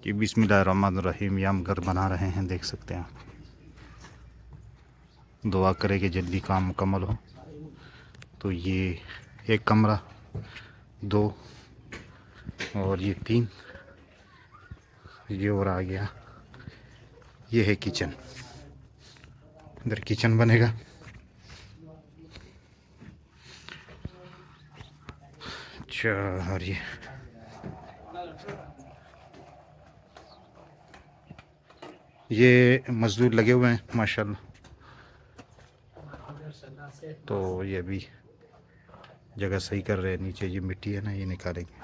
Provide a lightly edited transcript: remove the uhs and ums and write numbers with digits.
कि बिस्मिल्लाहिर्रहमानिर्रहीम। ये हम घर बना रहे हैं, देख सकते हैं। दुआ करें कि जल्दी काम मुकम्मल हो। तो ये एक कमरा, 2 और ये 3, ये और आ गया। ये है किचन, इधर किचन बनेगा। अच्छा, और ये मज़दूर लगे हुए हैं माशाल्लाह। तो ये भी जगह सही कर रहे हैं। नीचे ये मिट्टी है ना, ये निकालेंगे।